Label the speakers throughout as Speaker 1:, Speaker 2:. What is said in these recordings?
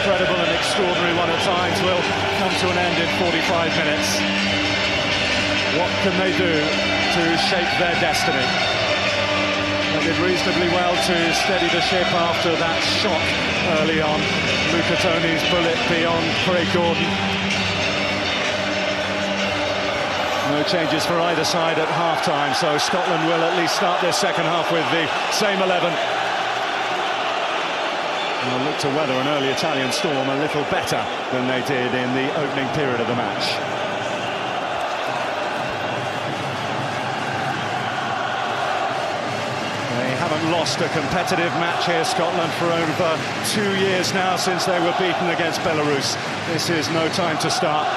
Speaker 1: incredible and extraordinary one at times will come to an end in 45 minutes. What can they do to shape their destiny? They did reasonably well to steady the ship after that shock early on. Luca Toni's bullet beyond Craig Gordon. No changes for either side at half-time, so Scotland will at least start their second half with the same 11. They'll look to weather an early Italian storm a little better than they did in the opening period of the match. They haven't lost a competitive match here, Scotland, for over 2 years now since they were beaten against Belarus. This is no time to start.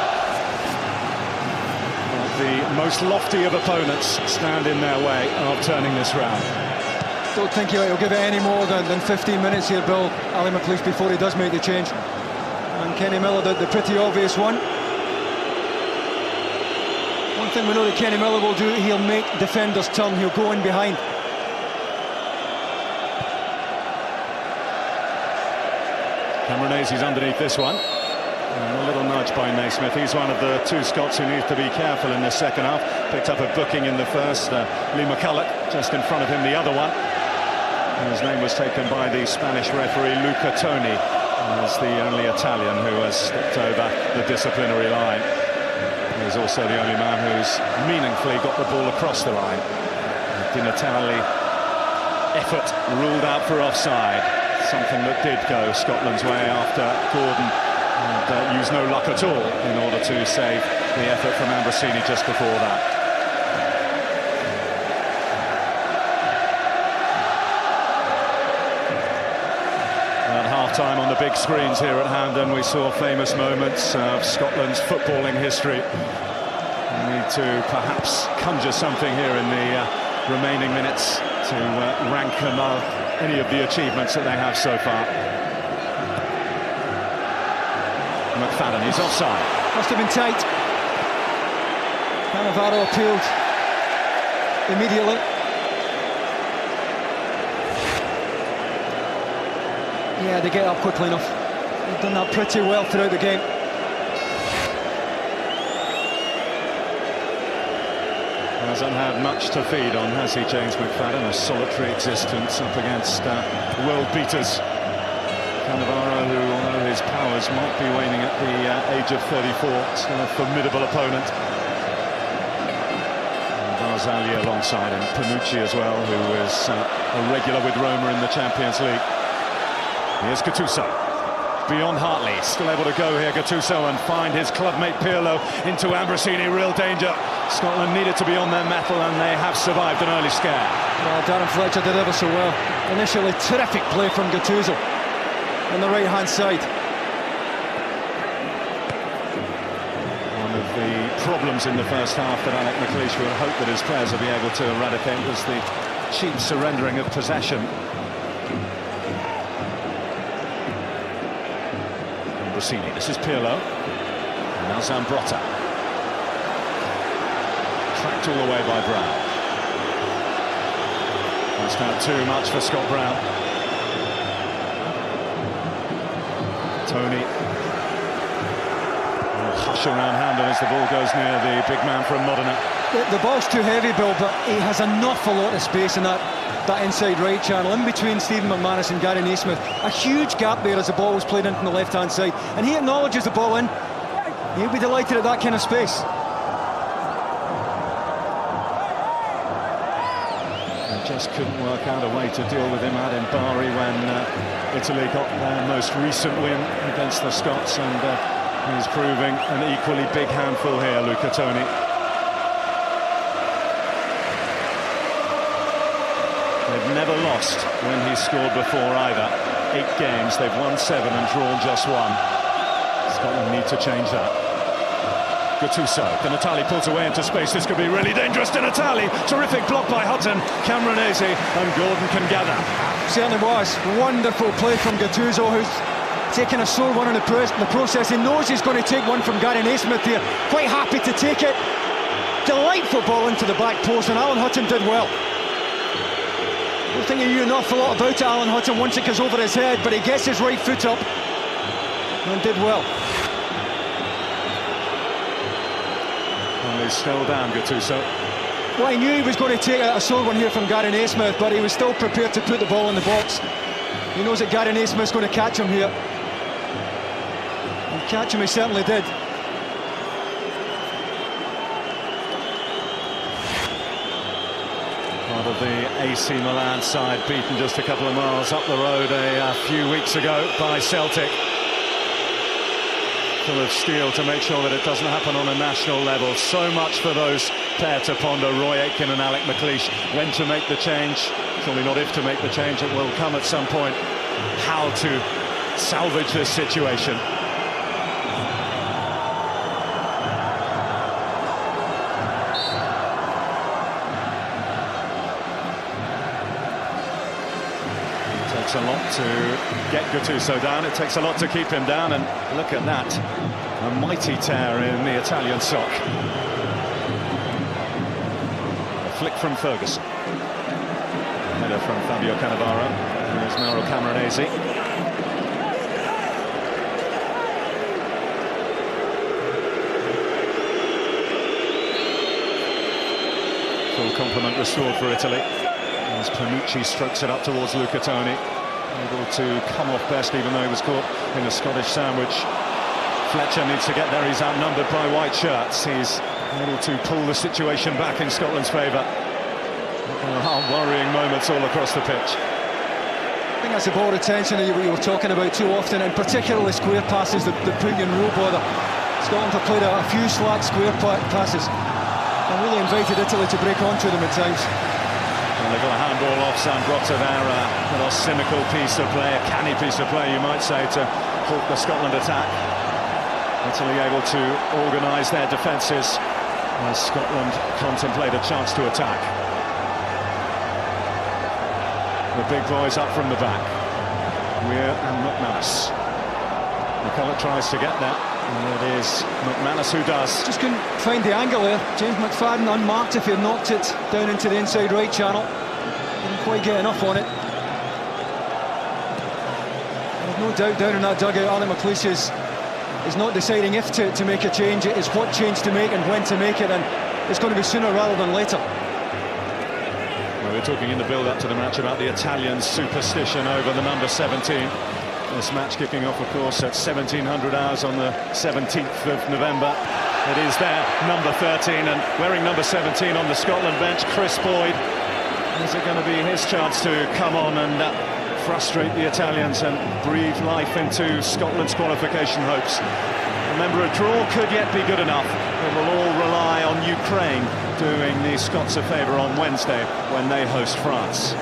Speaker 1: The most lofty of opponents stand in their way of turning this round.
Speaker 2: Don't think he'll give it any more than 15 minutes here, Bill, Alex McLeish, before he does make the change. And Kenny Miller did the pretty obvious one. One thing we know that Kenny Miller will do, he'll make defenders turn, he'll go in behind.
Speaker 1: Cameronese's underneath this one. And a little nudge by Naismith. He's one of the two Scots who needs to be careful in the second half. Picked up a booking in the first. Lee McCulloch just in front of him, the other one. And his name was taken by the Spanish referee Luca Toni as the only Italian who has stepped over the disciplinary line. He's also the only man who's meaningfully got the ball across the line. Di Natale effort ruled out for offside. Something that did go Scotland's way after Gordon and used no luck at all in order to save the effort from Ambrosini just before that. At half-time on the big screens here at Hampden, we saw famous moments of Scotland's footballing history. We need to perhaps conjure something here in the remaining minutes to rank among any of the achievements that they have so far. McFadden, he's offside.
Speaker 2: Must have been tight. Cannavaro appealed immediately. Yeah, they get up quickly enough. They've done that pretty well throughout the game.
Speaker 1: Hasn't had much to feed on, has he, James McFadden? A solitary existence up against world beaters. Cannavaro, who, although his powers might be waning at the age of 34, still a formidable opponent. Barzagli alongside him, Panucci as well, who is a regular with Roma in the Champions League. Here's Gattuso. Beyond Hartley, still able to go here, Gattuso, and find his clubmate Pirlo into Ambrosini, real danger. Scotland needed to be on their mettle, and they have survived an early scare.
Speaker 2: Well, Darren Fletcher did ever so well. Initially, terrific play from Gattuso on the right-hand side.
Speaker 1: One of the problems in the first half that Alex McLeish would hope that his players will be able to eradicate was the cheap surrendering of possession. Rossini, this is Pirlo, and now Zambrotta. Tracked all the way by Brown. That's now too much for Scott Brown. Toni. Hush around Hampden as the ball goes near the big man from Modena.
Speaker 2: The ball's too heavy, Bill, but he has an awful lot of space in that inside right channel, in between Stephen McManus and Gary Naismith. A huge gap there as the ball was played in from the left-hand side, and he acknowledges the ball in. He'll be delighted at that kind of space.
Speaker 1: They just couldn't work out a way to deal with him out in Bari when Italy got their most recent win against the Scots, and he's proving an equally big handful here, Luca Toni. They've never lost when he's scored before either. 8 games, they've won 7 and drawn just 1. Scotland need to change that. Gattuso, Di Natale pulls away into space. This could be really dangerous. Di Natale, terrific block by Hutton. Cameronese, and Gordon can gather.
Speaker 2: Certainly was. Wonderful play from Gattuso, who's taking a sore one in the process. He knows he's going to take one from Gary Naismith here. Quite happy to take it. Delightful ball into the back post, and Alan Hutton did well. I don't think he knew an awful lot about it, Alan Hutton, once it goes over his head, but he gets his right foot up. and did well.
Speaker 1: Well, he's still down, Gattuso.
Speaker 2: Well, he knew he was going to take a sore one here from Gary Naismith, but he was still prepared to put the ball in the box. He knows that Gary Naismith's going to catch him here. And catch him he certainly did.
Speaker 1: Part of the AC Milan side, beaten just a couple of miles up the road a few weeks ago by Celtic. Full of steel to make sure that it doesn't happen on a national level. So much for those pair to ponder, Roy Aitken and Alex McLeish. When to make the change, surely not if to make the change, it will come at some point. How to salvage this situation. It takes a lot to get Gattuso down, it takes a lot to keep him down, and look at that, a mighty tear in the Italian sock. A flick from Ferguson. A header from Fabio Cannavaro. There's Mauro Camoranesi. Full complement restored for Italy. As Panucci strokes it up towards Luca Toni. Able to come off best, even though he was caught in a Scottish sandwich. Fletcher needs to get there, he's outnumbered by white shirts. He's able to pull the situation back in Scotland's favour. Worrying moments all across the pitch.
Speaker 2: I think that's the ball retention that you were talking about too often, and particularly square passes that put you in real bother. Scotland have played a few slack square passes and really invited Italy to break onto them at times.
Speaker 1: And they've got a handball off Zambrotta there, a little cynical piece of play, a canny piece of play, you might say, to halt the Scotland attack. Italy able to organise their defences as Scotland contemplate a chance to attack. The big boys up from the back. Weir and McManus. McCulloch tries to get there, and it is McManus who does.
Speaker 2: Just couldn't find the angle there. James McFadden unmarked if he had knocked it down into the inside right channel. Didn't quite get enough on it. There's no doubt down in that dugout, Alex McLeish is not deciding if to make a change. It is what change to make and when to make it, and it's going to be sooner rather than later.
Speaker 1: Well, we're talking in the build-up to the match about the Italian superstition over the number 17. This match kicking off, of course, at 1700 hours on the 17th of November. It is there, number 13, and wearing number 17 on the Scotland bench, Chris Boyd. Is it going to be his chance to come on and frustrate the Italians and breathe life into Scotland's qualification hopes? Remember, a draw could yet be good enough. It will all rely on Ukraine doing the Scots a favour on Wednesday when they host France.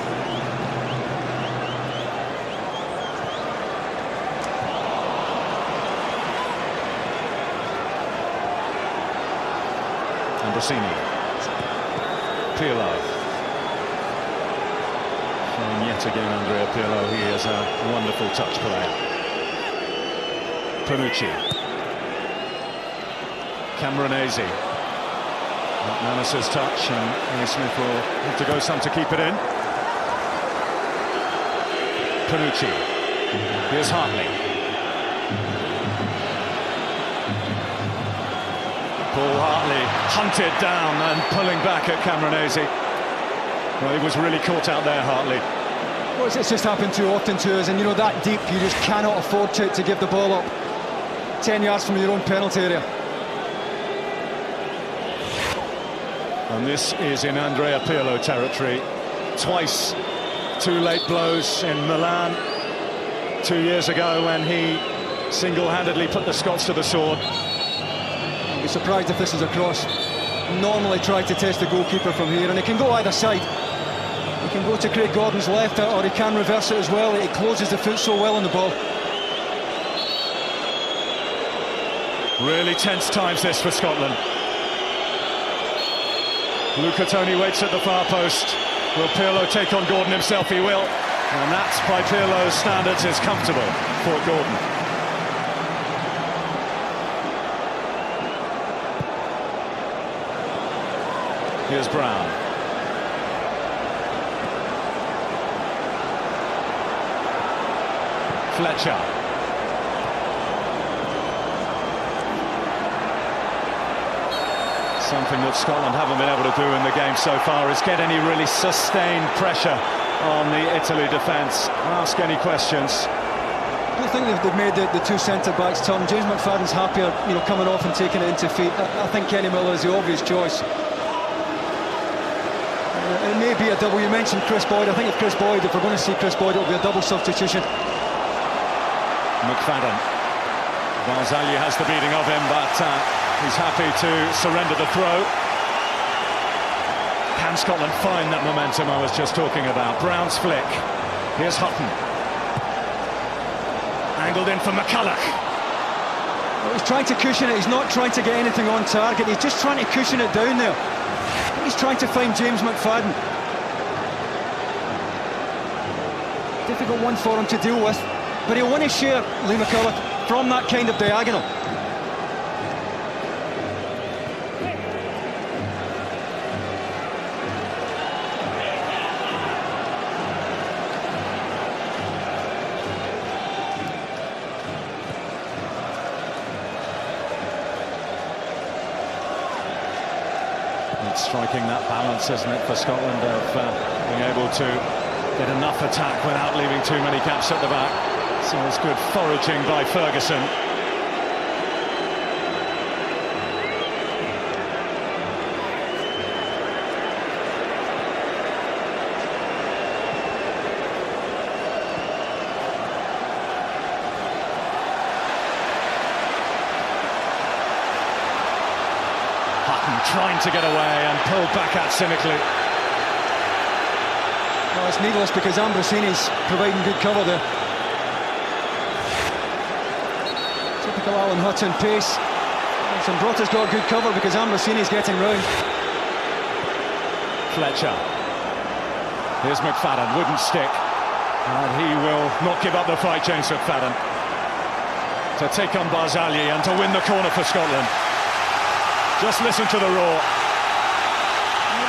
Speaker 1: Ambrosini. Pirlo. Showing yet again Andrea Pirlo, he is a wonderful touch player. Panucci. Camoranesi. McManus's touch, and Naismith will have to go some to keep it in. Panucci. Here's Hartley. Paul Hartley hunted down and pulling back at Camoranesi. Well, he was really caught out there, Hartley.
Speaker 2: Well, it's just happened too often to us, and you know, that deep you just cannot afford to give the ball up 10 yards from your own penalty area.
Speaker 1: And this is in Andrea Pirlo territory. Twice two late blows in Milan 2 years ago when he single-handedly put the Scots to the sword.
Speaker 2: I'd be surprised if this is a cross. Normally try to test the goalkeeper from here, and it can go either side. He can go to Craig Gordon's left, or he can reverse it as well. It closes the foot so well on the ball.
Speaker 1: Really tense times this for Scotland. Luca Toni waits at the far post. Will Pirlo take on Gordon himself? He will. And that, by Pirlo's standards, is comfortable for Gordon. Here's Brown. Fletcher. Something that Scotland haven't been able to do in the game so far is get any really sustained pressure on the Italy defence. Ask any questions.
Speaker 2: I think they've made the two centre-backs turn. James McFadden's happier, coming off and taking it into feet. I think Kenny Miller is the obvious choice. It may be a double. You mentioned Chris Boyd. I think if we're going to see Chris Boyd, it'll be a double substitution.
Speaker 1: McFadden. Barzagli has the beating of him, but he's happy to surrender the throw. Can Scotland find that momentum I was just talking about? Brown's flick. Here's Hutton. Angled in for McCulloch.
Speaker 2: Well, he's trying to cushion it. He's not trying to get anything on target. He's just trying to cushion it down there. He's trying to find James McFadden. Difficult one for him to deal with, but he'll want to share Lee McCulloch from that kind of diagonal.
Speaker 1: It's striking that balance, isn't it, for Scotland, of being able to get enough attack without leaving too many gaps at the back. So it's good foraging by Ferguson. Hutton trying to get away and pulled back out cynically.
Speaker 2: Well, it's needless because Ambrosini's providing good cover there. Typical Alan Hutton pace. Zambrotta's got good cover because Ambrosini's getting round.
Speaker 1: Fletcher. Here's McFadden, wouldn't stick. And he will not give up the fight, James McFadden. To take on Barzagli and to win the corner for Scotland. Just listen to the roar.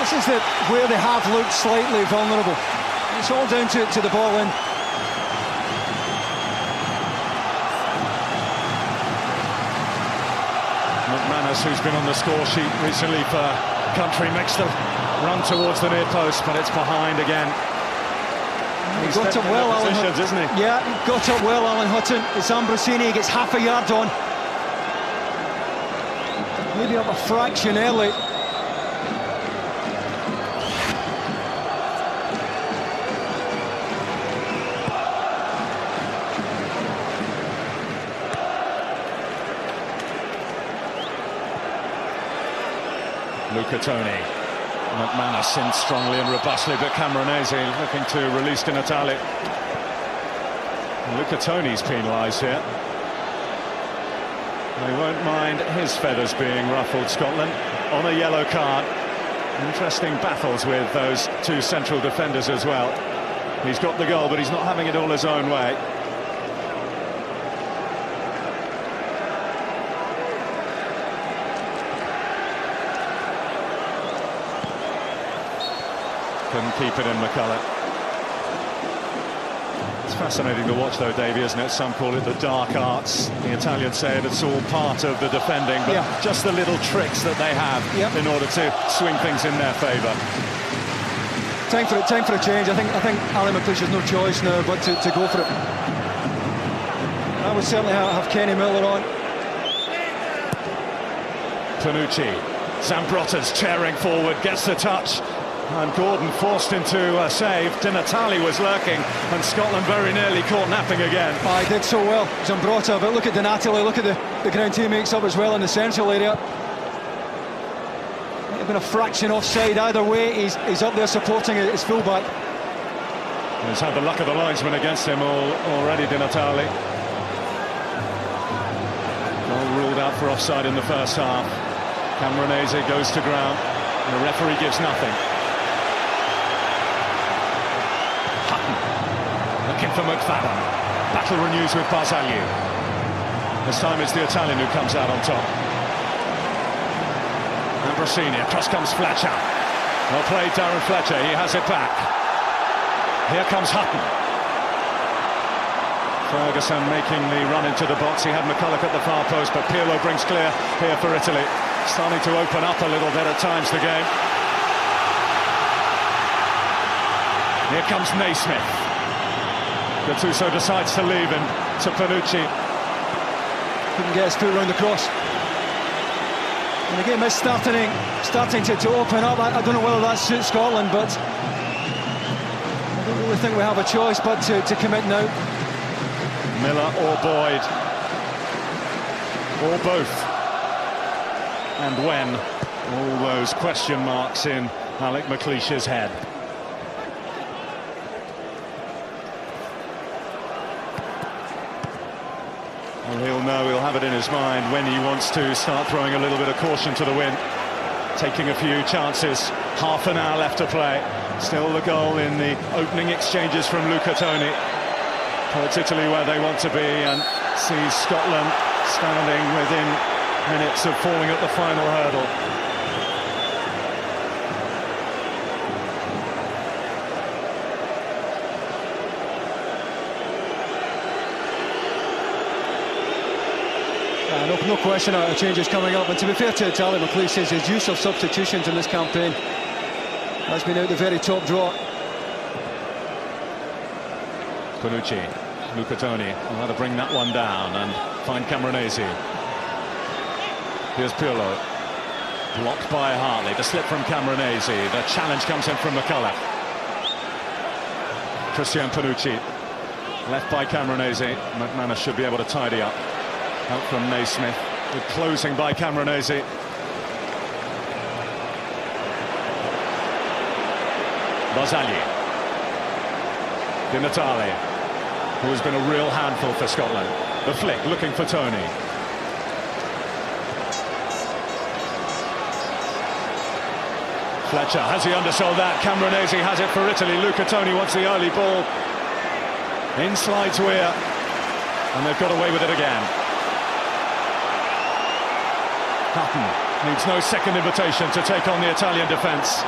Speaker 2: This is where they have looked slightly vulnerable. It's all down to the ball in.
Speaker 1: McManus, who's been on the score sheet recently for country, makes the run towards the near post, but it's behind again. He's
Speaker 2: got up well, Alan
Speaker 1: Hutton, isn't he?
Speaker 2: Yeah, got up well, Alan Hutton. It's Ambrosini, he gets half a yard on. Maybe up a fraction early.
Speaker 1: Luca Toni. McManus in strongly and robustly, but Camoranesi looking to release Di Natale. Luca Toni's penalised here. They won't mind his feathers being ruffled, Scotland, on a yellow card. Interesting battles with those two central defenders as well. He's got the goal, but he's not having it all his own way. Couldn't keep it in, McCulloch. It's fascinating to watch though, Davey, isn't it? Some call it the dark arts. The Italians say it's all part of the defending, but just the little tricks that they have in order to swing things in their favour.
Speaker 2: Time for a change. I think Alex McLeish has no choice now but to go for it. I would certainly have Kenny Miller on.
Speaker 1: Panucci. Zambrotta's tearing forward, gets the touch. And Gordon forced into a save. Di Natale was lurking, and Scotland very nearly caught napping again.
Speaker 2: He did so well, Zambrotta, but look at Di Natale, look at the ground he makes up as well in the central area. Might have been a fraction offside either way. He's up there supporting his fullback.
Speaker 1: He's had the luck of the linesman against him already, Di Natale. All ruled out for offside in the first half. Camoranesi goes to ground, and the referee gives nothing. Looking for McFadden. Battle renews with Barzagli. This time it's the Italian who comes out on top. Ambrosini, across comes Fletcher. Well played, Darren Fletcher, he has it back. Here comes Hutton. Ferguson making the run into the box. He had McCulloch at the far post, but Pirlo brings clear here for Italy. Starting to open up a little bit at times, the game. Here comes Naismith. Gattuso decides to leave him to Panucci.
Speaker 2: Couldn't get his foot around the cross. And the game is starting to open up. I don't know whether that suits Scotland, but I don't really think we have a choice but to commit now.
Speaker 1: Miller or Boyd, or both. And when? All those question marks in Alex McLeish's head. Well, he'll know, he'll have it in his mind when he wants to start throwing a little bit of caution to the wind. Taking a few chances, half an hour left to play. Still the goal in the opening exchanges from Luca Toni. Puts Italy where they want to be and sees Scotland standing within minutes of falling at the final hurdle.
Speaker 2: No question a change is coming up, and to be fair to Alex McLeish, says his use of substitutions in this campaign has been out the very top drawer.
Speaker 1: Panucci, Luca Toni will have to bring that one down and find Camoranesi. Here's Pirlo, blocked by Hartley, the slip from Camoranesi, the challenge comes in from McCulloch. Christian Panucci, left by Camoranesi. McManus should be able to tidy up. Out from Naismith, with closing by Camoranesi. Barzagli. Di Natale, who has been a real handful for Scotland. The flick, looking for Toni. Fletcher, has he undersold that? Camoranesi has it for Italy. Luca Toni wants the early ball. In slides Weir, and they've got away with it again. Hutton needs no second invitation to take on the Italian defence.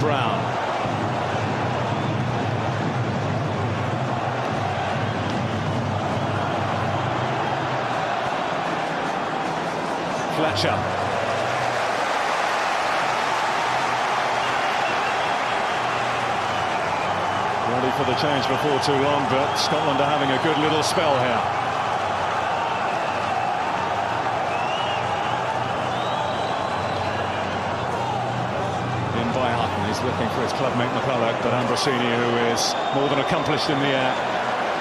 Speaker 1: Brown. Fletcher. Ready for the change before too long, but Scotland are having a good little spell here. In by Hutton, he's looking for his clubmate McCulloch, but Ambrosini, who is more than accomplished in the air,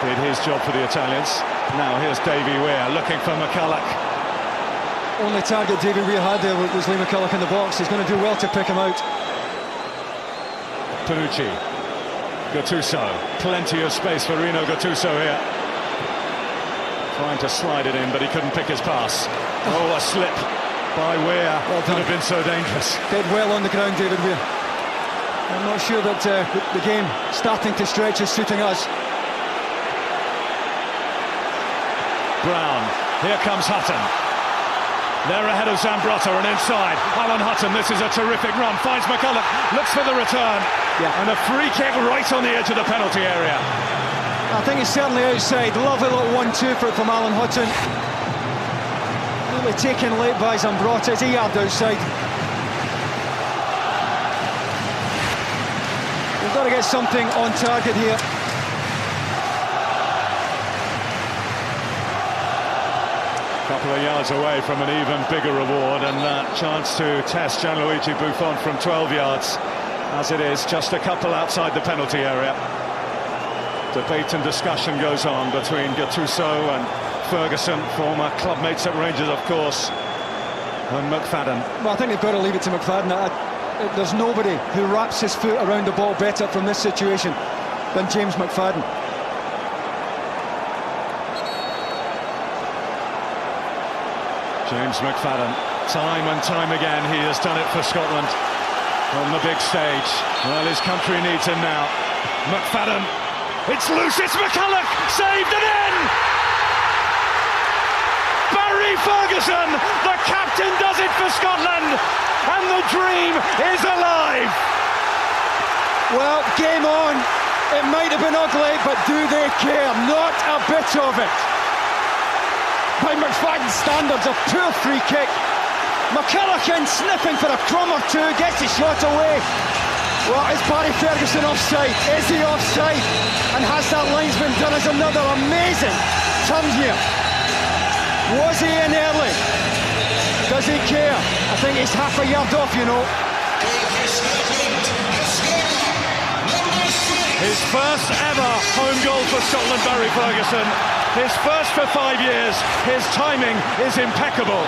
Speaker 1: did his job for the Italians. Now here's Davy Weir looking for McCulloch.
Speaker 2: Only target Davy Weir had there was Lee McCulloch in the box. He's going to do well to pick him out.
Speaker 1: Panucci. Gattuso, plenty of space for Rino Gattuso here. Trying to slide it in, but he couldn't pick his pass. Oh, a slip by Weir. Well, could have been so dangerous.
Speaker 2: Did well on the ground, David Weir. I'm not sure that the game starting to stretch is suiting us.
Speaker 1: Brown, here comes Hutton. They're ahead of Zambrotta and inside. Alan Hutton, this is a terrific run. Finds McCulloch, looks for the return. Yeah. And a free kick right on the edge of the penalty area.
Speaker 2: I think it's certainly outside. Lovely little 1-2 from Alan Hutton. Really taken late by Zambrotta. It's a yard outside. We've got to get something on target here.
Speaker 1: Couple of yards away from an even bigger reward, and that chance to test Gianluigi Buffon from 12 yards. As it is, just a couple outside the penalty area. Debate and discussion goes on between Gattuso and Ferguson, former clubmates at Rangers, of course, and McFadden.
Speaker 2: Well, I think they've got to leave it to McFadden. There's nobody who wraps his foot around the ball better from this situation than James McFadden.
Speaker 1: James McFadden, time and time again, he has done it for Scotland on the big stage. Well, his country needs him now. McFadden, it's loose, it's McCulloch, saved and in! Barry Lee Ferguson, the captain, does it for Scotland, and the dream is alive.
Speaker 2: Well, game on. It might have been ugly, but do they care? Not a bit of it. By McFadden's standards, a poor free kick. McCulloch sniffing for a crumb or two, gets the shot away. Well, is Barry Ferguson offside? Is he offside? And has that linesman done us another amazing turn here? Was he in early? Does he care? I think he's half a yard off, you know.
Speaker 1: His first ever home goal for Scotland, Barry Ferguson. His first for 5 years. His timing is impeccable.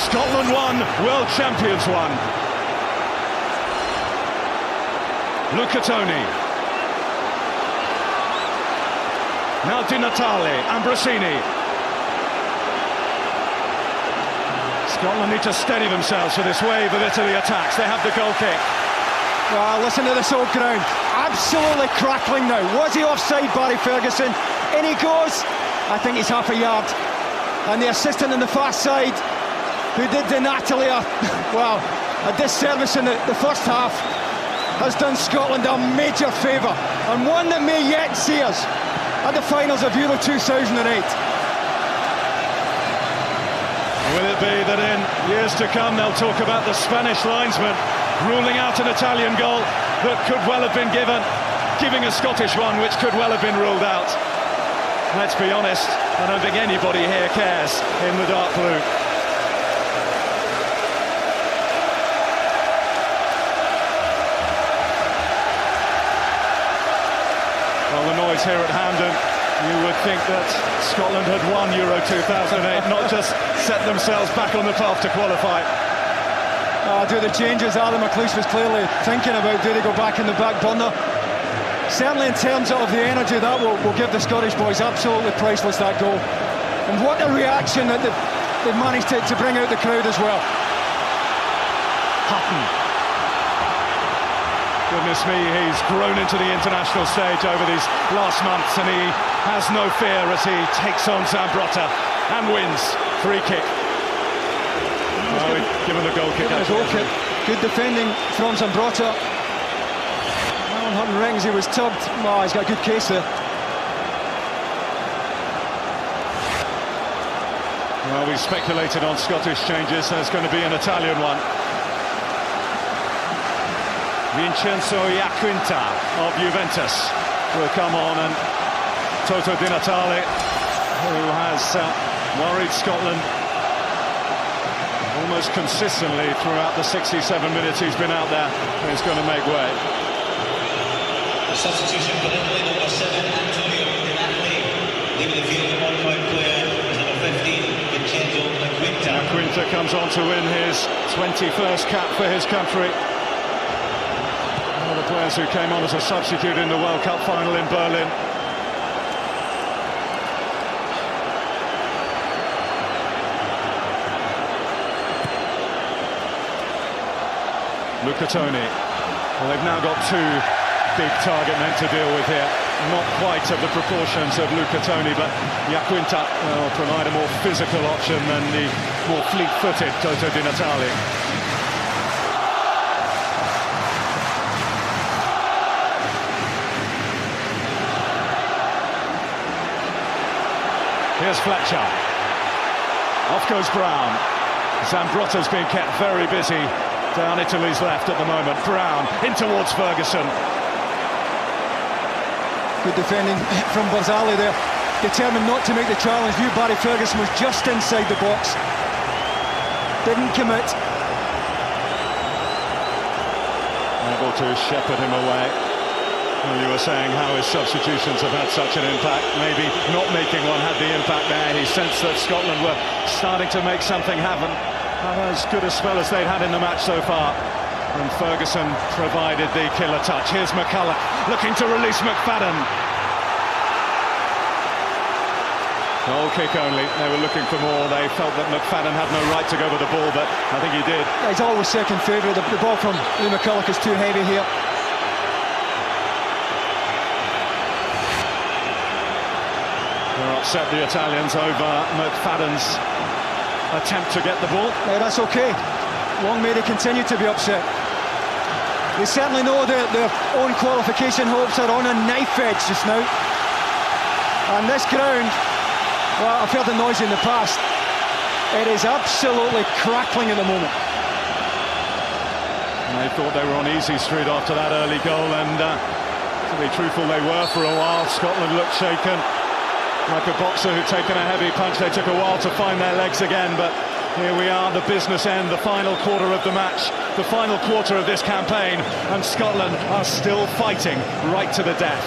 Speaker 1: Scotland won, world champions won. Luca Toni. Now Di Natale, Ambrosini. Scotland need to steady themselves for this wave of Italy attacks. They have the goal kick.
Speaker 2: Well, listen to this old ground. Absolutely crackling now. Was he offside, Barry Ferguson? In he goes. I think he's half a yard. And the assistant on the far side, who did Di Natale a disservice in the first half, has done Scotland a major favour, and one that may yet see us at the finals of Euro 2008.
Speaker 1: Will it be that in years to come they'll talk about the Spanish linesman ruling out an Italian goal that could well have been given, giving a Scottish one which could well have been ruled out? Let's be honest, I don't think anybody here cares in the dark blue. Well, the noise here at Hampden, you would think that Scotland had won Euro 2008, not just set themselves back on the path to qualify.
Speaker 2: Do the changes Alex McLeish was clearly thinking about? Do they go back in the back burner? Certainly in terms of the energy, that will give the Scottish boys absolutely priceless, that goal. And what a reaction that they've managed to bring out the crowd as well.
Speaker 1: Hutton. Goodness me, he's grown into the international stage over these last months, and he has no fear as he takes on Zambrotta and wins. Free kick. Given the goal kick.
Speaker 2: Good defending from Zambrotta. Alan Hutton reckons he was tugged. Oh, he's got a good case there.
Speaker 1: Well, we speculated on Scottish changes. There's going to be an Italian one. Vincenzo Iaquinta of Juventus will come on, and Toto Di Natale, who has worried Scotland almost consistently throughout the 67 minutes he's been out there, is going to make way.
Speaker 3: The substitution for Italy, number 7, Antonio Di Natale. Leaving the field, the 1-point player is number 15, Vincenzo Iaquinta.
Speaker 1: Iaquinta comes on to win his 21st cap for his country. One of the players who came on as a substitute in the World Cup final in Berlin. Luca Toni. Well, they've now got two big target men to deal with here. Not quite of the proportions of Luca Toni, but Iaquinta will provide a more physical option than the more fleet-footed Toto Di Natale. Here's Fletcher. Off goes Brown. Zambrotta's been kept very busy down Italy's left at the moment. Brown in towards Ferguson.
Speaker 2: Good defending from Barzali there. Determined not to make the challenge. Knew Barry Ferguson was just inside the box. Didn't commit.
Speaker 1: Able to shepherd him away. Well, you were saying how his substitutions have had such an impact. Maybe not making one had the impact there. He sensed that Scotland were starting to make something happen. As good a spell as they'd had in the match so far. And Ferguson provided the killer touch. Here's McCulloch looking to release McFadden. Goal kick only. They were looking for more. They felt that McFadden had no right to go with the ball, but I think he did.
Speaker 2: Yeah, he's always second favourite. The ball from Lee McCulloch is too heavy here.
Speaker 1: They're upset, the Italians, over McFadden's attempt to get the ball.
Speaker 2: Yeah, that's okay. Long may they continue to be upset. They certainly know that their own qualification hopes are on a knife edge just now. And this ground, well, I've heard the noise in the past. It is absolutely crackling at the moment.
Speaker 1: And they thought they were on easy street after that early goal, and to be truthful, they were for a while. Scotland looked shaken, like a boxer who'd taken a heavy punch. They took a while to find their legs again, but here we are, the business end, the final quarter of the match, the final quarter of this campaign, and Scotland are still fighting right to the death.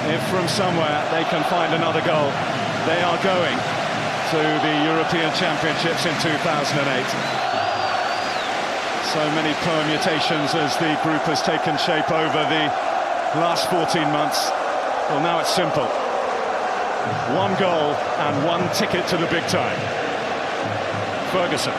Speaker 1: If from somewhere they can find another goal, they are going to the European Championships in 2008. So many permutations as the group has taken shape over the last 14 months. Well, now it's simple. One goal and one ticket to the big time. Ferguson.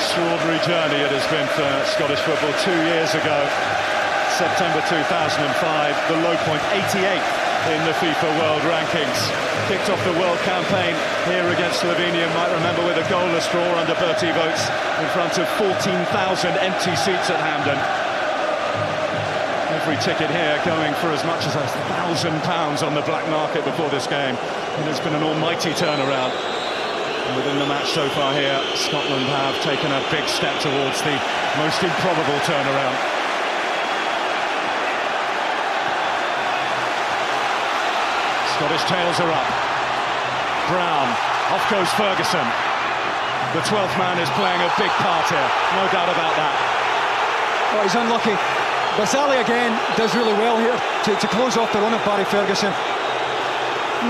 Speaker 1: Extraordinary journey it has been for Scottish football. 2 years ago, September 2005, the low point, 88th in the FIFA World Rankings. Kicked off the World campaign here against Slovenia, might remember, with a goalless draw under Bertie Vogts in front of 14,000 empty seats at Hampden. Every ticket here going for as much as £1,000 on the black market before this game. It has been an almighty turnaround. Within the match so far here, Scotland have taken a big step towards the most improbable turnaround. Scottish tails are up. Brown, off goes Ferguson. The 12th man is playing a big part here, no doubt about that.
Speaker 2: Oh, he's unlucky. Basali again does really well here to close off the run of Barry Ferguson.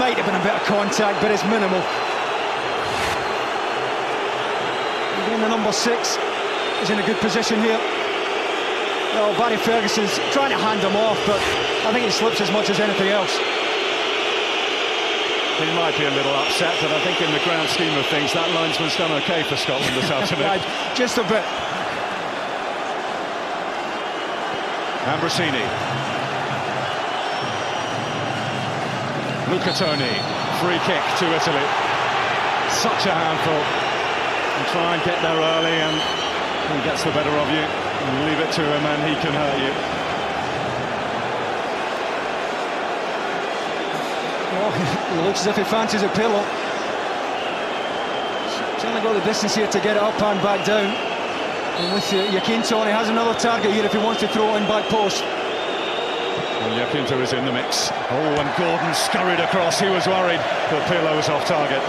Speaker 2: Might have been a bit of contact, but it's minimal. The number 6 is in a good position here. Well, Barry Ferguson's trying to hand him off, but I think he slips as much as anything else.
Speaker 1: He might be a little upset, but I think in the grand scheme of things, that linesman's done okay for Scotland this afternoon.
Speaker 2: Just a bit.
Speaker 1: Ambrosini. Luca Toni, free kick to Italy. Such a handful. And try and get there early, and he gets the better of you. And leave it to him and he can hurt you.
Speaker 2: Oh, it looks as if he fancies it, Pirlo. Trying to go the distance here to get it up and back down. And with Jacinto, he has another target here if he wants to throw it in back post.
Speaker 1: Well, Jacinto is in the mix. Oh, and Gordon scurried across. He was worried, but Pirlo was off target.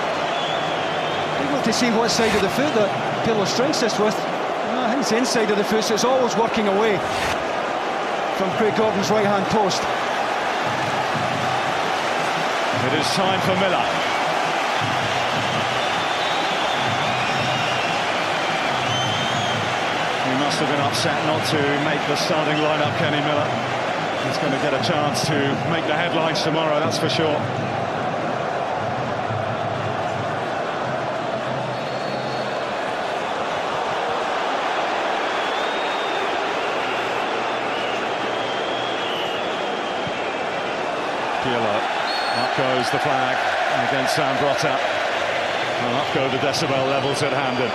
Speaker 2: Difficult to see what side of the foot that Pirlo strikes this with. I think it's the inside of the foot, so it's always working away from Craig Gordon's right-hand post.
Speaker 1: It is time for Miller. He must have been upset not to make the starting lineup, Kenny Miller. He's going to get a chance to make the headlines tomorrow, that's for sure. Pirlo, up goes the flag against Zambrotta, and up go the decibel levels at Hampden.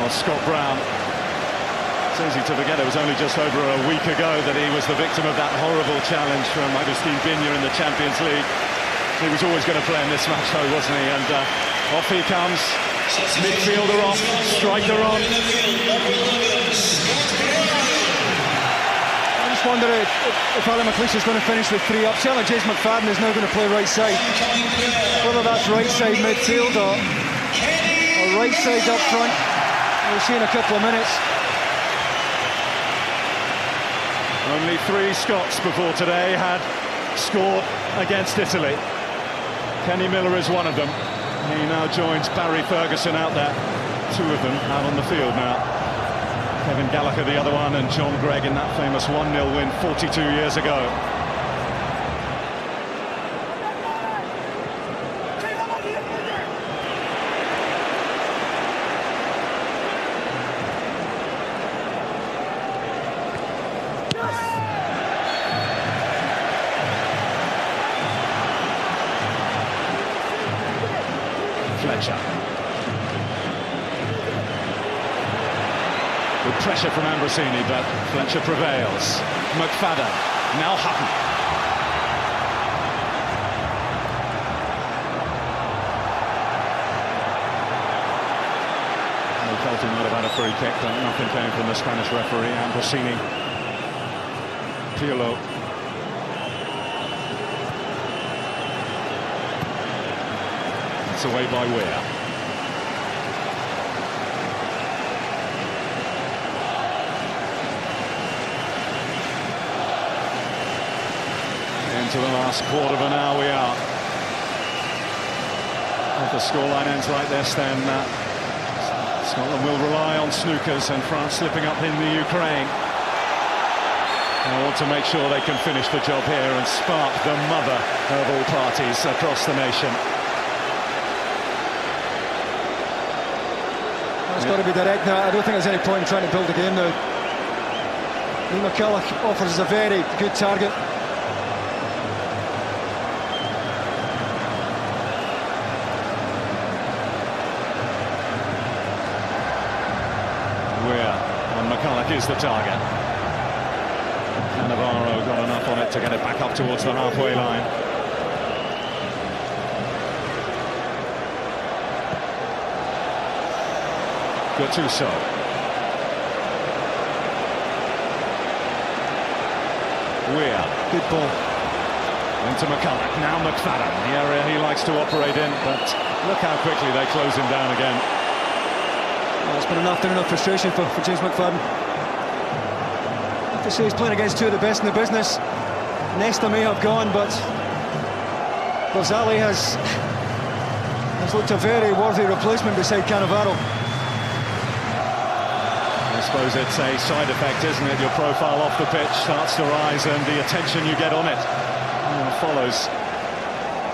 Speaker 1: Well, Scott Brown, it's easy to forget it was only just over a week ago that he was the victim of that horrible challenge from Agustin Vigna in the Champions League. He was always going to play in this match though, wasn't he? And off he comes. Midfielder off, striker on.
Speaker 2: I just wonder if Alex McLeish is going to finish with 3 up. Certainly James McFadden is now going to play right side. Whether that's right side midfield or right side up front, we'll see in a couple of minutes.
Speaker 1: Only 3 Scots before today had scored against Italy. Kenny Miller is one of them. He now joins Barry Ferguson out there. Two of them out on the field now. Kevin Gallagher the other one, and John Gregg in that famous 1-0 win 42 years ago. Fletcher. Good pressure from Ambrosini, but Fletcher prevails. McFadden, now Hutton. Colton might have had a free kick, but nothing came from the Spanish referee. Ambrosini. Pirlo. It's away by Weir. Into the last quarter of an hour we are. If the scoreline ends like this, then Scotland will rely on snookers, and France slipping up in the Ukraine. They want to make sure they can finish the job here and spark the mother of all parties across the nation.
Speaker 2: It's got to be direct now. I don't think there's any point in trying to build a game now. Lee McCulloch offers a very good target. And McCulloch is the target. Cannavaro got enough on it to get it back up towards the halfway line. Gattuso. Weir. Good ball. Into McCulloch. Now McFadden. The area he likes to operate in, but look how quickly they close him down again. Well, it's been an afternoon of frustration for James McFadden. I have to say he's playing against two of the best in the business. Nesta may have gone, but Barzali has looked a very worthy replacement beside Cannavaro.
Speaker 1: I suppose it's a side effect, isn't it? Your profile off the pitch starts to rise, and the attention you get on it follows.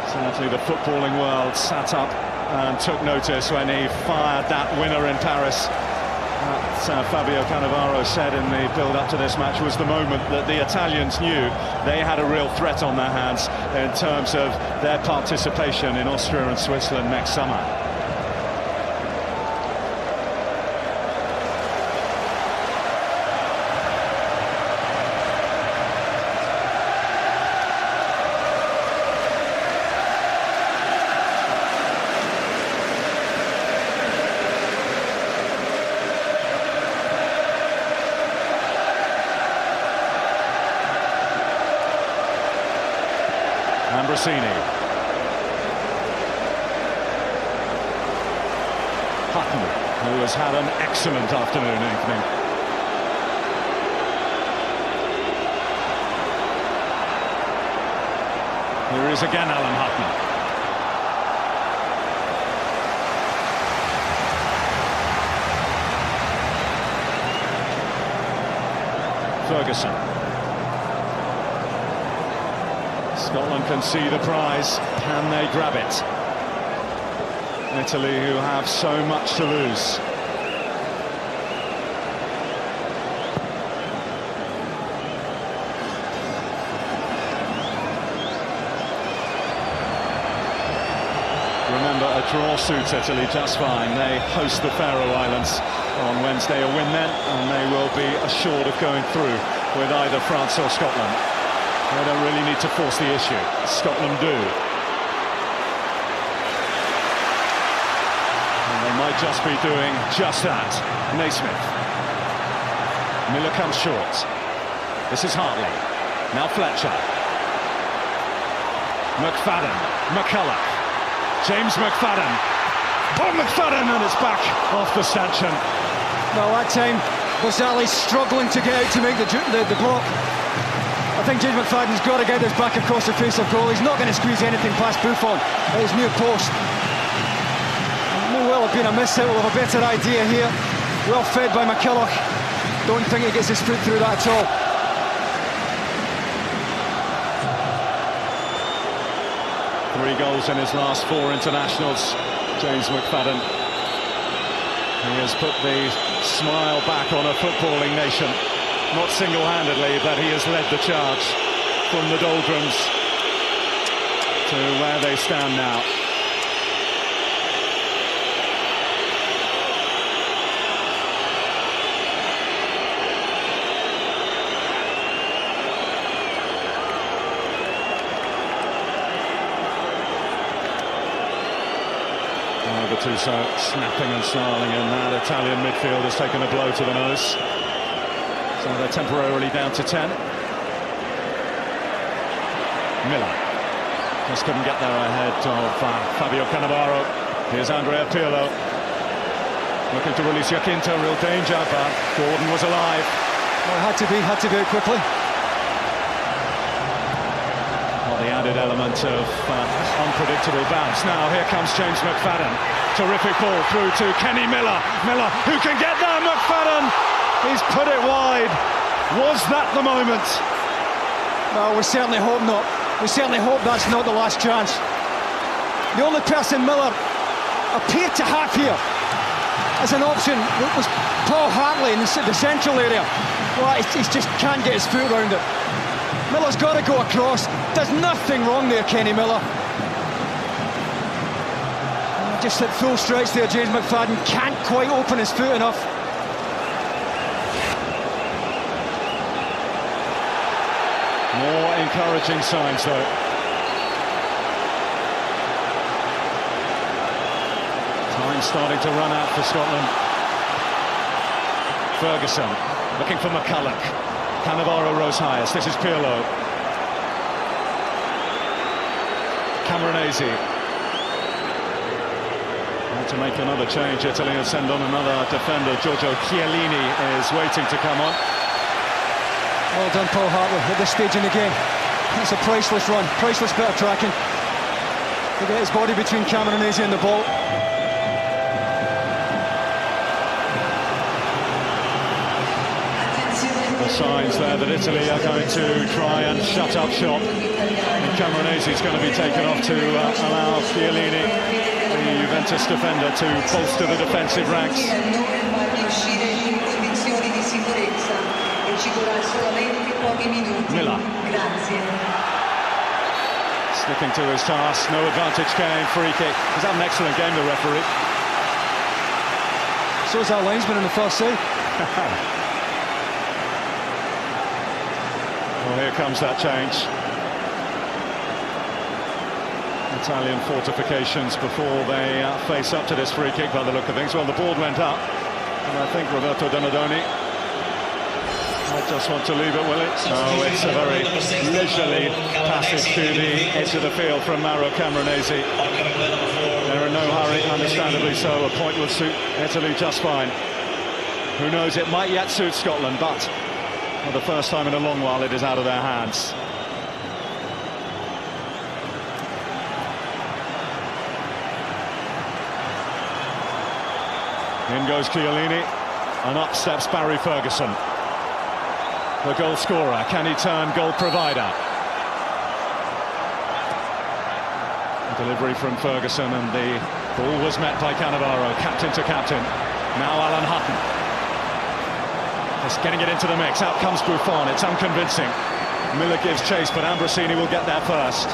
Speaker 1: Certainly the footballing world sat up and took notice when he fired that winner in Paris. Fabio Cannavaro said in the build-up to this match was the moment that the Italians knew they had a real threat on their hands in terms of their participation in Austria and Switzerland next summer. Ambrosini. Hutton, who has had an excellent afternoon evening. Here is again Alan Hutton. Ferguson. Scotland can see the prize. Can they grab it? Italy, who have so much to lose. Remember, a draw suits Italy just fine. They host the Faroe Islands on Wednesday. A win then, and they will be assured of going through with either France or Scotland. They don't really need to force the issue. Scotland do. And they might just be doing just that. Naismith. Miller comes short. This is Hartley. Now Fletcher. McFadden. McCulloch. James McFadden. Oh, McFadden, and it's back off the stanchion.
Speaker 2: Well, that time, Barzali's struggling to get out to make the block. A I think James McFadden's got to get this back across the face of goal. He's not going to squeeze anything past Buffon at his near post. May well have been a miss out. We'll have a better idea here. Well fed by McCulloch. Don't think he gets his foot through that at all.
Speaker 1: Three goals in his last four internationals, James McFadden. He has put the smile back on a footballing nation. Not single-handedly, but he has led the charge from the doldrums to where they stand now. The two snapping and snarling in that. Italian midfield has taken a blow to the nose. So they're temporarily down to 10. Miller just couldn't get there ahead of Fabio Cannavaro. Here's Andrea Pirlo. Looking to release Jacinto, real danger, but Gordon was alive.
Speaker 2: Well, had to be out quickly.
Speaker 1: Well, the added element of unpredictable bounce. Now here comes James McFadden. Terrific ball through to Kenny Miller. Miller, who can get there? McFadden! He's put it wide. Was that the moment?
Speaker 2: No, we certainly hope not. We certainly hope that's not the last chance. The only person Miller appeared to have here as an option was Paul Hartley in the central area. Well, he just can't get his foot around it. Miller's got to go across. There's nothing wrong there, Kenny Miller. Just at full stretch there, James McFadden can't quite open his foot enough.
Speaker 1: More encouraging signs, though. Time starting to run out for Scotland. Ferguson looking for McCulloch. Cannavaro rose highest. This is Pirlo. Camoranesi. To make another change, Italy will send on another defender. Giorgio Chiellini is waiting to come on.
Speaker 2: Well done, Paul Hartley, at this stage in the game. That's a priceless run, priceless bit of tracking. To get his body between Camoranesi and the ball.
Speaker 1: The signs there that Italy are going to try and shut up shop. And Camoranesi is going to be taken off to allow Chiellini, the Juventus defender, to bolster the defensive ranks. Miller. Sticking to his task, no advantage game, free kick. He's had an excellent game, the referee.
Speaker 2: So is that linesman in the first save.
Speaker 1: Well, here comes that change. Italian fortifications before they face up to this free kick by the look of things. Well, the board went up, and I think Roberto Donadoni might just want to leave it, will it? No, it's a very leisurely passage to the edge of the field from Mauro Camoranesi. They're in no hurry, understandably so. A point will suit Italy just fine. Who knows, it might yet suit Scotland, but for the first time in a long while, it is out of their hands. In goes Chiellini, and up steps Barry Ferguson. The goal scorer, can he turn goal provider? A delivery from Ferguson, and the ball was met by Cannavaro, captain to captain. Now Alan Hutton. Just getting it into the mix, out comes Buffon, it's unconvincing. Miller gives chase, but Ambrosini will get there first.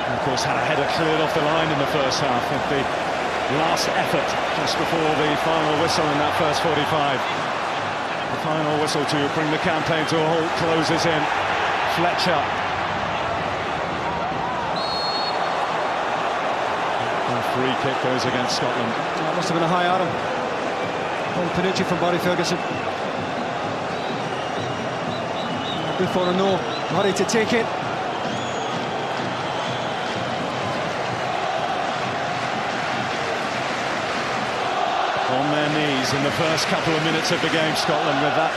Speaker 1: Of course, had a header cleared off the line in the first half with the last effort just before the final whistle in that first 45. The final whistle to bring the campaign to a halt closes in. Fletcher. A free kick goes against Scotland.
Speaker 2: That must have been a high arm. On Panucci from Barry Ferguson. Buffon in no hurry to take it.
Speaker 1: ease in the first couple of minutes of the game, Scotland, with that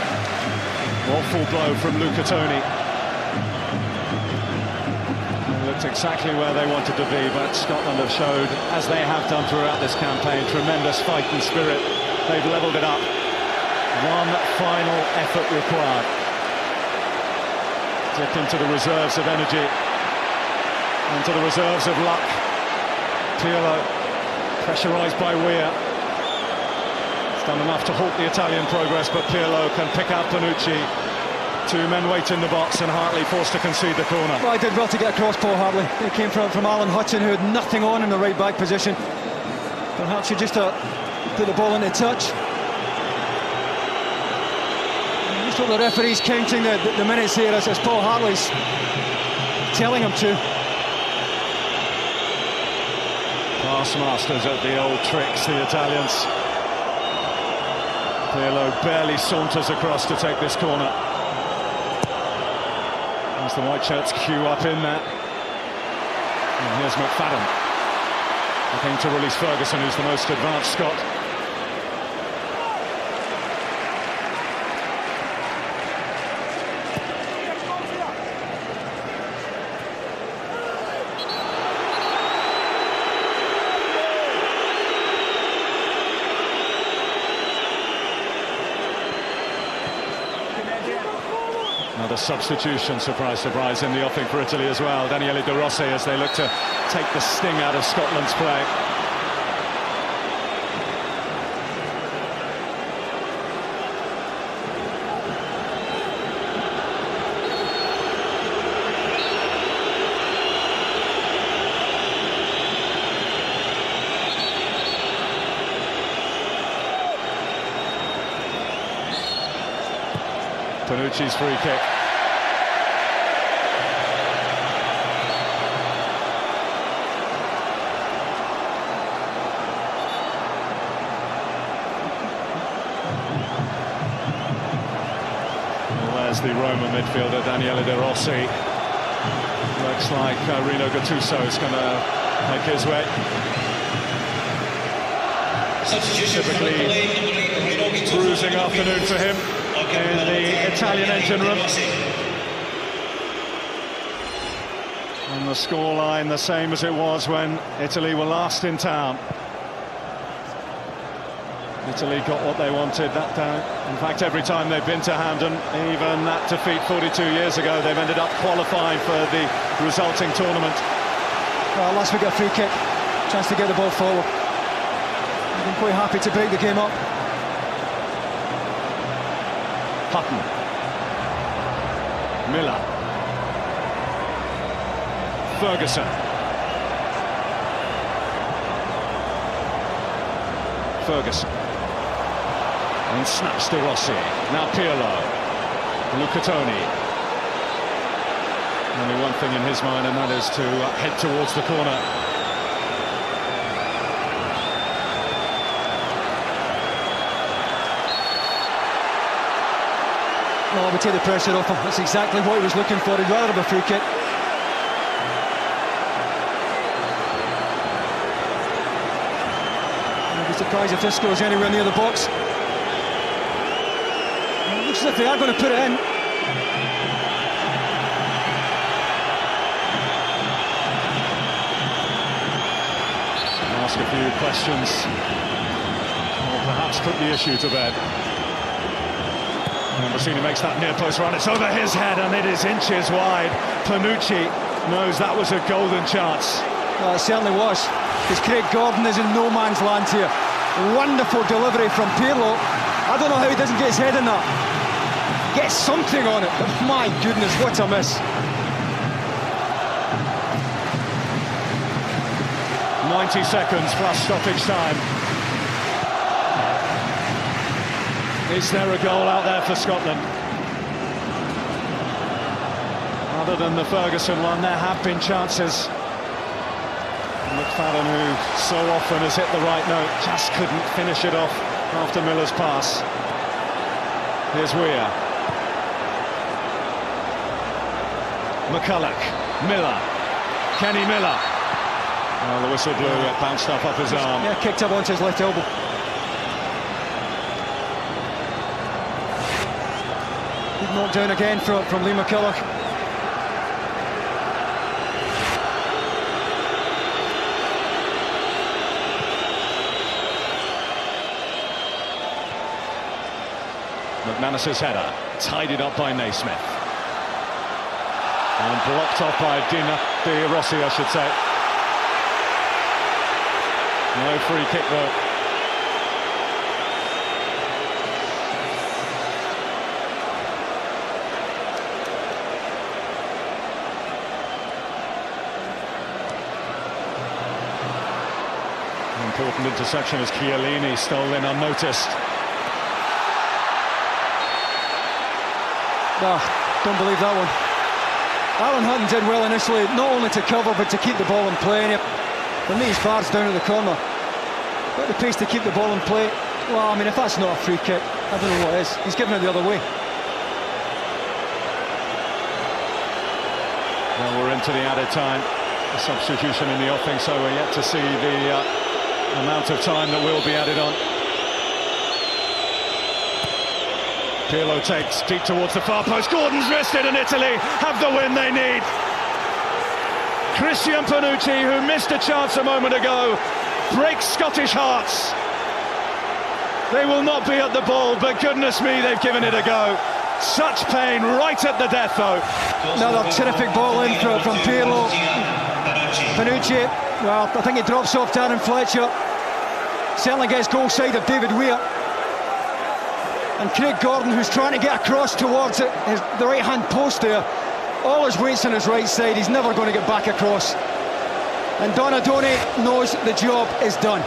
Speaker 1: awful blow from Luca Toni. They looked exactly where they wanted to be, but Scotland have showed, as they have done throughout this campaign, tremendous fighting spirit. They've levelled it up. One final effort required. Dipped into the reserves of energy, into the reserves of luck. Pirlo, pressurised by Weir. It's done enough to halt the Italian progress, but Pirlo can pick out Bonucci. Two men wait in the box, and Hartley forced to concede the corner.
Speaker 2: Well, he did well to get across Paul Hartley. It came from Alan Hudson, who had nothing on in the right-back position. Perhaps you just put the ball into touch. Just what the referee's counting the minutes here as Paul Hartley's telling him to.
Speaker 1: Pass masters at the old tricks, the Italians. Pirlo barely saunters across to take this corner. As the white shirts queue up in there. And here's McFadden, looking to release Ferguson, who's the most advanced Scot. Another substitution, surprise, surprise, in the offing for Italy as well. Daniele Rossi, as they look to take the sting out of Scotland's play. Bonucci's free kick. Well, there's the Roma midfielder, Daniele Rossi. Looks like Rino Gattuso is going to make his way. Typically bruising afternoon for him in the Italian engine room. And the scoreline the same as it was when Italy were last in town. Italy got what they wanted that day. In fact, every time they've been to Hampden, even that defeat 42 years ago, they've ended up qualifying for the resulting tournament.
Speaker 2: Well, last week a free kick, chance to get the ball forward. I've been quite happy to break the game up.
Speaker 1: Hutton, Miller, Ferguson, and snaps to Rossi. Now Pirlo, Luca Toni. Only one thing in his mind, and that is to head towards the corner.
Speaker 2: Well, we take the pressure off him. That's exactly what he was looking for. He'd rather have a free kick. I'd be surprised if this scores anywhere near the box. It looks as if they are going to put it in.
Speaker 1: Ask a few questions, or perhaps put the issue to bed. And Rossini makes that near post run. It's over his head and it is inches wide. Bonucci knows that was a golden chance.
Speaker 2: Well, it certainly was, because Craig Gordon is in no man's land here. Wonderful delivery from Pirlo. I don't know how he doesn't get his head in that. Get something on it, but my goodness, what a miss.
Speaker 1: 90 seconds plus stoppage time. Is there a goal out there for Scotland? Other than the Ferguson one, there have been chances. McFadden, who so often has hit the right note, just couldn't finish it off after Miller's pass. Here's Weir. McCulloch, Miller, Kenny Miller. Well, the whistle blew, it bounced up his arm.
Speaker 2: Yeah, kicked up onto his left elbow. knocked down again from Lee McCulloch.
Speaker 1: McManus's header, tidied up by Naismith. And blocked off by Rossi, I should say. No free kick though. Important interception as Chiellini stole in unnoticed.
Speaker 2: Don't believe that one. Alan Hutton did well initially, not only to cover but to keep the ball in play. For me, his bar's down at the corner. Got the pace to keep the ball in play. Well, I mean, if that's not a free kick, I don't know what is. He's giving it the other way.
Speaker 1: Well, we're into the added time. A substitution in the offing, so we're yet to see the amount of time that will be added on. Pirlo takes deep towards the far post. Gordon's wristed, and Italy have the win they need. Christian Panucci, who missed a chance a moment ago, breaks Scottish hearts. They will not be at the ball, but goodness me, they've given it a go. Such pain right at the death, though.
Speaker 2: Another terrific ball in from Pirlo. Panucci, well, I think he drops off Darren Fletcher. Certainly gets goal side of David Weir. And Craig Gordon, who's trying to get across towards it, the right-hand post there. All his weight's on his right side. He's never going to get back across. And Donadoni knows the job is done.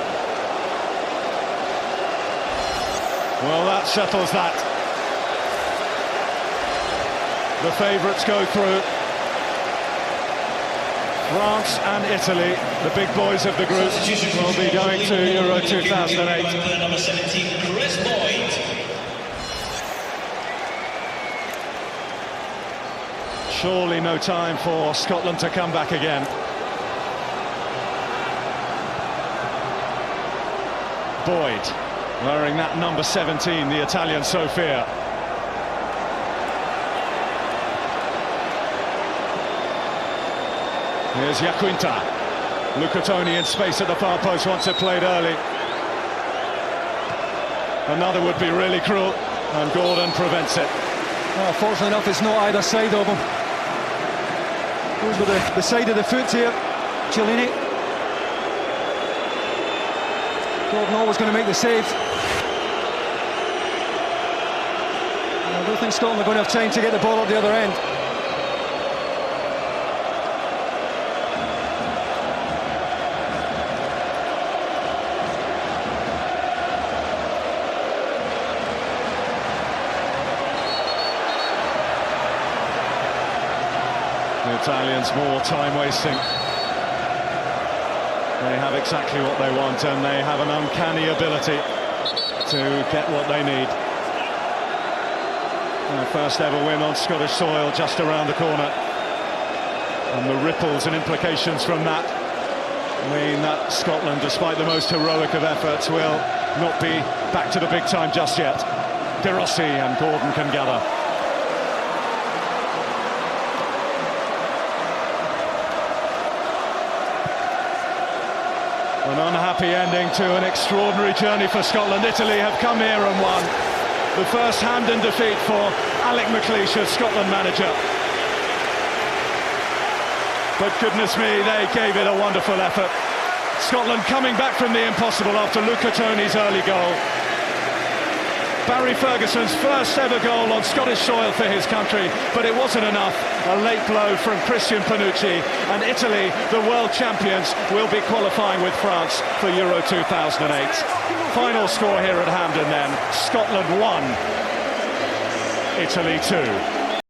Speaker 1: Well, that settles that. The favourites go through. France and Italy, the big boys of the group, will be going to Euro 2008.
Speaker 3: Number 17, Chris Boyd.
Speaker 1: Surely no time for Scotland to come back again. Boyd, wearing that number 17, the Italian Sofia. Here's Iaquinta. Luca Toni in space at the far post, wants it played early. Another would be really cruel, and Gordon prevents it.
Speaker 2: Well, fortunately enough, it's not either side of him. Goes with the side of the foot here, Chiellini. Gordon always going to make the save. I don't think Scotland are going to have time to get the ball up the other end.
Speaker 1: The Italians more time wasting. They have exactly what they want, and they have an uncanny ability to get what they need. Their first ever win on Scottish soil just around the corner, and the ripples and implications from that mean that Scotland, despite the most heroic of efforts, will not be back to the big time just yet. De Rossi and Gordon can gather. An unhappy ending to an extraordinary journey for Scotland. Italy have come here and won. The first hand-in defeat for Alex McLeish as Scotland manager. But goodness me, they gave it a wonderful effort. Scotland coming back from the impossible after Luca Toni's early goal. Barry Ferguson's first ever goal on Scottish soil for his country, but it wasn't enough. A late blow from Christian Panucci, and Italy, the world champions, will be qualifying with France for Euro 2008. Final score here at Hampden then, Scotland 1, Italy 2.